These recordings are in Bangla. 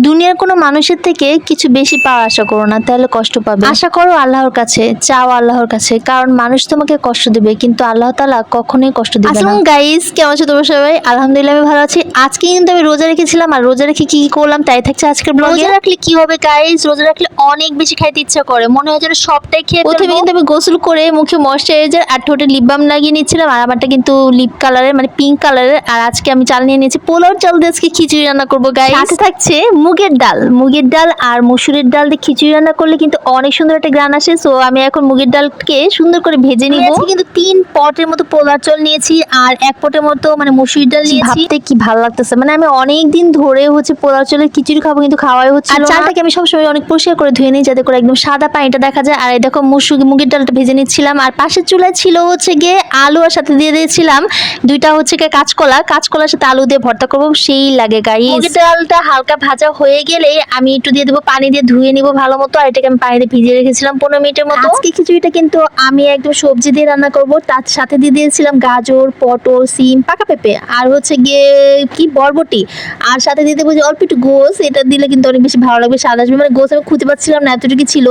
দুনিয়ার কোনো মানুষের থেকে কিছু বেশি পাওয়ার আশা করো না, তাহলে কষ্ট পাবে। আশা করো আল্লাহর কাছে, চাও আল্লাহর কাছে, কারণ মানুষ তোমাকে কষ্ট দেবে কিন্তু আল্লাহ তাআলা কখনোই কষ্ট দিবে না। আসসালামু গাইস, কেমন আছো তোমরা সবাই? আলহামদুলিল্লাহ আমি ভালো আছি। আজকে কিন্তু আমি রোজা রেখেছিলাম, আর রোজা রেখে কি কি করলাম তাই থাকছে আজকের ব্লগে। রোজা রাখলে কি হবে গাইস? রোজা রাখলে অনেক বেশি খাইতে ইচ্ছা করে, মনে হয় যেন সবটাই খেয়ে ফেলবো। প্রথমে কিন্তু আমি গোসল করে মুখে ময়শ্চারাইজার আর ঠোঁটে লিপ বাম লাগিয়ে নিচ্ছিলাম, আর আমারটা কিন্তু লিপ কালারের মানে পিঙ্ক কালারের। আর আজকে আমি চাল নিয়ে নিয়েছি, পোলাওর চাল দিয়ে আজকে খিচুড়ি রান্না করবো গাইস। সাথে থাকছে মুগের ডাল আর মসুরের ডাল দিয়ে খিচুড়ি রান্না করলে কিন্তু অনেক সুন্দর একটা গ্রান আসে। সো আমি এখন মুগের ডালকে সুন্দর করে ভেজে নিব। কিন্তু 3 পটের মতো পোলার চাল নিয়েছি আর 1 পটের মতো মানে মসুরির ডাল নিয়েছি। ভাবতে কি ভালো লাগতেছে, মানে আমি অনেক দিন ধরে হচ্ছে পোলার চালের খিচুড়ি খাবো কিন্তু খাওয়াই হচ্ছে না। আর চালটাকে আমি সবসময় অনেক পরিষ্কার করে ধুয়ে নিই যাতে করে একদম সাদা পানিটা দেখা যায়। আর এই দেখো মুগের ডালটা ভেজে নিচ্ছিলাম, আর পাশের চুলায় ছিল হচ্ছে গিয়ে আলু, আর সাথে দিয়ে দিয়েছিলাম 2টা হচ্ছে গিয়ে কাঁচকলার সাথে আলু দিয়ে ভর্তা করবো, সেই লাগে গাইস। মুগের ডালটা হালকা ভাজা হয়ে গেলে আমি একটু দিয়ে দেবো পানি, দিয়ে ধুয়ে নিব ভালো মতো। আর এটাকে আমি পানিতে ভিজিয়ে রেখেছিলাম 15 মিনিটের মতো। আজকে খিচুড়িটা কিন্তু আমি একদম সবজি দিয়ে রান্না করব, তার সাথে দিয়ে দিয়েছিলাম গাজর, পটল, সিম, পাকা পেঁপে আর হচ্ছে গিয়ে কি বরবটি, আর সাথে দিয়ে দেবো যে অল্প একটু গোস। এটা দিলে কিন্তু অনেক বেশি ভালো লাগবে, স্বাদ আসবে। মানে গোস আমি খুঁজে পাচ্ছিলাম না, এতটুকু ছিল।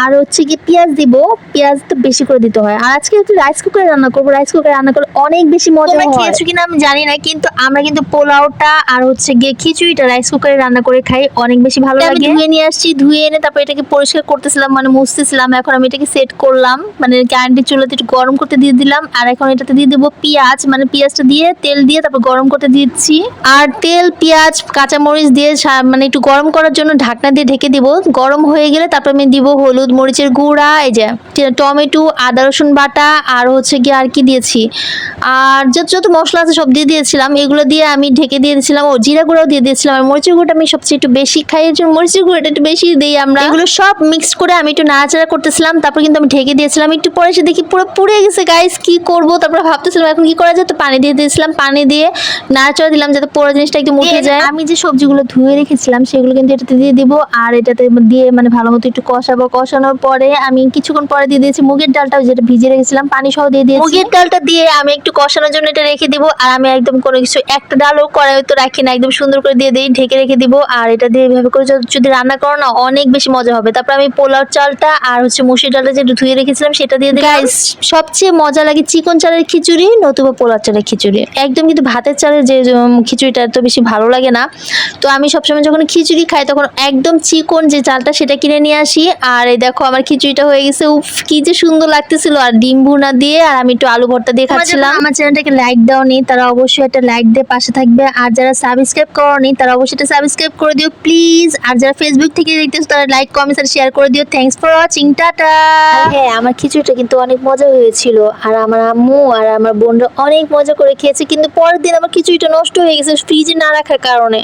আর হচ্ছে গিয়ে পেঁয়াজ দিব, পেঁয়াজ তো বেশি করে দিতে হয়। আর আজকে একটু রাইস কুকারে রান্না করবো, রাইস কুকারে রান্না করলে অনেক বেশি মজা হয়। খেয়েছো কিনা আমি জানি না, কিন্তু আমরা কিন্তু পোলাওটা আর হচ্ছে গিয়ে খিচুড়িটা রাইস কুকারে রান্না করে খাই, অনেক বেশি ভালো লাগে। ধুয়ে নিয়ে আসছি, ধুয়ে এনে তারপর এটাকে পরিষ্কার করতেছিলাম, মানে মুছতেছিলাম। এখন আমি এটাকে সেট করলাম, মানে কারেন্টের চুলাতে একটু গরম করতে দিয়ে দিলাম। আর এখন এটাতে দিয়ে দেবো পেঁয়াজ, মানে পেঁয়াজটা দিয়ে তেল দিয়ে তারপর গরম করতে দিচ্ছি। আর তেল, পেঁয়াজ, কাঁচামরিচ দিয়ে মানে একটু গরম করার জন্য ঢাকনা দিয়ে ঢেকে দিব। গরম হয়ে গেলে তারপর আমি দিব হলুদ, মরিচের গুঁড়া, এই যে টমেটো, আদা রসুন বাটা, আর হচ্ছে কি আর কি দিয়েছি, আর যত মশলা আছে সব দিয়ে দিয়েছিলাম। এগুলো দিয়ে আমি ঢেকে দিয়ে দিয়েছিলাম। ও জিরা গুঁড়াও দিয়ে দিয়েছিলাম। আর মরিচের গুঁড়োটা আমি সবচেয়ে একটু বেশি খাই, এর জন্য মরিচের গুঁড়োটা একটু বেশি দিই আমরা। এগুলো সব মিক্স করে আমি একটু নাড়াচাড়া করতেছিলাম, তারপর কিন্তু আমি ঢেকে দিয়েছিলাম। একটু পরে এসে দেখি পুরো পুড়ে গেছে গাইস, কি করব? তারপর ভাবতেছিলাম এখন কি করা যায়, তো পানি দিয়ে দিয়েছিলাম, পানি দিয়ে নাড়াচাড়া দিলাম যাতে পুরো জিনিসটা একটু উঠে যায়। আমি যে সবজিগুলো ধুয়ে রেখেছিলাম সেগুলো কিন্তু এটাতে দিয়ে দিব, আর এটাতে দিয়ে মানে ভালো মতো একটু কষাবো। কষানোর পরে আমি কিছুক্ষণ পরে দিয়ে দিয়েছি মুগের ডালটাও, যেটা ভিজিয়ে রেখেছিলাম, পানি সহ দিয়ে দিয়েছি। মুগের ডালটা দিয়ে আমি একটু কষানোর জন্য এটা রেখে দিব। আর আমি একদম কোনো কিছু একটা ডালও কড়াই তো রাখি না, একদম সুন্দর করে দিয়ে দিই, ঢেকে রেখে দিব। আর এটা দিয়ে এভাবে করে যদি রান্না করো না অনেক বেশি মজা হবে। তারপর আমি পোলাও চালটা আর হচ্ছে মসুর ডালটা যেটা ধুয়ে রেখেছিলাম সেটা দিয়ে দিই। গাইস, সবচেয়ে মজা লাগে চিকন চালের খিচুড়ি নতুবা পোলাও চালের খিচুড়ি, একদম কিন্তু ভাতের চালের যে খিচুড়িটা এত বেশি ভালো লাগে না। তো আমি সবসময় যখন খিচুড়ি খাই তখন একদম চিকন যে চালটা সেটা কিনে নিয়ে আসি। আর এই দেখো আমার খিচুড়িটা হয়ে গেছে, উফ কি যে সুন্দর লাগতেছিল। আর ডিম ভুনা দিয়ে আর আমি একটু আলু ভর্তা দিয়ে খাচ্ছিলাম। আমার চ্যানেলটাকে লাইক দাওনি তারা অবশ্যই একটা লাইক দিয়ে পাশে থাকবে, আর যারা সাবস্ক্রাইব করনি তারা অবশ্যই এটা সাবস্ক্রাইব করে দিও প্লিজ। আর যারা ফেসবুক থেকে দেখতেছো তারা লাইক, কমেন্ট আর শেয়ার করে দিও। Thanks for watching, tata. হ্যাঁ, আমার খিচুড়িটা কিন্তু অনেক মজা হয়েছিল, আর আমার আম্মু আর আমার বোনরা অনেক মজা করে খেয়েছে। কিন্তু পরের দিন আমার খিচুড়িটা নষ্ট হয়ে গেছে ফ্রিজে না রাখার কারণে।